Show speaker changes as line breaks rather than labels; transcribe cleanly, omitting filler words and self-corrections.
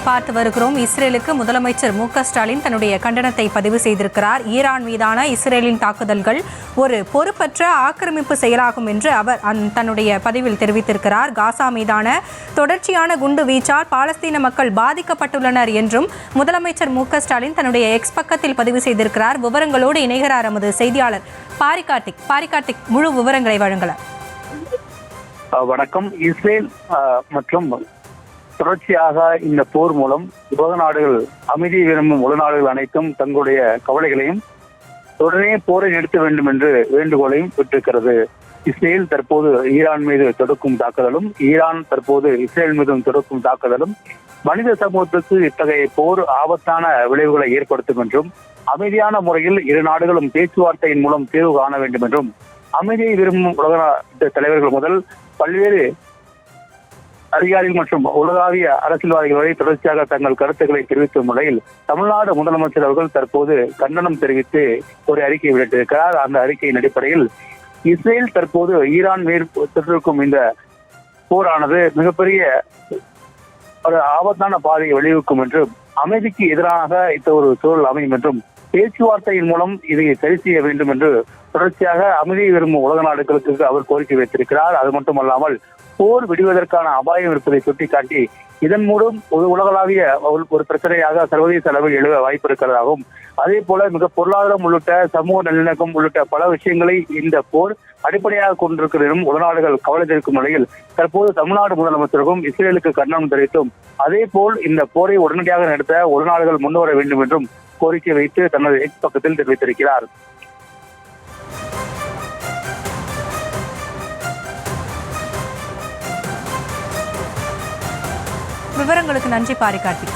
பார்த்து வருகிறோம். இஸ்ரேலுக்கு முதலமைச்சர் மு.க.ஸ்டாலின் தன்னுடைய கண்டனத்தை பதிவு செய்திருக்கிறார். ஈரான் மீதான இஸ்ரேலின் தாக்குதல்கள் ஒரு பொறுப்பற்ற ஆக்கிரமிப்பு செயலாகும் என்று அவர் தன்னுடைய பதிவில் தெரிவித்திருக்கிறார். காசா மீதான தொடர்ச்சியான குண்டு வீச்சால் பாலஸ்தீன மக்கள் பாதிக்கப்பட்டுள்ளனர் என்றும் முதலமைச்சர் மு.க.ஸ்டாலின் தன்னுடைய எக்ஸ் பக்கத்தில் பதிவு செய்திருக்கிறார். விவரங்களோடு இணைகிறார் நமது செய்தியாளர் பாரிகார்த்திக். முழு விவரங்களை வழங்கலாம்.
வணக்கம். இஸ்ரேல் மற்றும் தொடர்ச்சியாக இந்த போர் மூலம் உலக நாடுகள், அமைதி விரும்பும் உலக நாடுகள் அனைத்தும் தங்களுடைய கவலைகளையும் உடனே போரை நிறுத்த வேண்டும் என்று வேண்டுகோளையும் விட்டிருக்கிறது. இஸ்ரேல் தற்போது ஈரான் மீது தொடுக்கும் தாக்குதலும், ஈரான் தற்போது இஸ்ரேல் மீதும் தொடுக்கும் தாக்குதலும் மனித சமூகத்துக்கு இத்தகைய போர் ஆபத்தான விளைவுகளை ஏற்படுத்தும் என்றும், அமைதியான முறையில் இரு நாடுகளும் பேச்சுவார்த்தையின் மூலம் தீர்வு காண வேண்டும் என்றும் அமைதியை விரும்பும் உலக தலைவர்கள் முதல் பல்வேறு அதிகாரிகள் மற்றும் உலகாவிய அரசியல்வாதிகள் வரை தொடர்ச்சியாக தங்கள் கருத்துக்களை தெரிவிக்கும் நிலையில் தமிழ்நாடு முதலமைச்சர் அவர்கள் தற்போது கண்டனம் தெரிவித்து ஒரு அறிக்கை வெளியிட்டிருக்கிறார். அந்த அறிக்கையின் அடிப்படையில் இஸ்ரேல் தற்போது ஈரான் மேற்கொண்டிருக்கும் இந்த போரானது மிகப்பெரிய ஒரு ஆபத்தான பாதையை விளைவிக்கும் என்றும், அமைதிக்கு எதிராக ஒரு சூழல் அமையும் என்றும், பேச்சுவார்த்தையின் மூலம் இதை சரி செய்ய வேண்டும் என்று தொடர்ச்சியாக அமைதியை விரும்பும் உலக நாடுகளுக்கு அவர் கோரிக்கை வைத்திருக்கிறார். அது மட்டுமல்லாமல் போர் விடுவதற்கான அபாயம் இருப்பதை சுட்டிக்காட்டி இதன் மூலம் ஒரு உலகளாவிய ஒரு பிரச்சனையாக சர்வதேச அளவில் எழுத வாய்ப்பு இருக்கிறதாகவும், அதே போல மிக பொருளாதாரம் உள்ளிட்ட சமூக நல்லிணக்கம் உள்ளிட்ட பல விஷயங்களை இந்த போர் அடிப்படையாக கொண்டிருக்கிறதும் உலகநாடுகள் கவலை தெரிவிக்கும் நிலையில் தற்போது தமிழ்நாடு முதலமைச்சருக்கும் இஸ்ரேலுக்கு கண்டனம் தெரிவித்தும், அதே போல் இந்த போரை உடனடியாக நடத்த உலகநாடுகள் முன்வர வேண்டும் என்றும் கோரிக்கை வைத்து தனது எக்ஸ் பக்கத்தில் தெரிவித்திருக்கிறார்.
விவரங்களுக்கு நன்றி பாரிகார்த்திக்.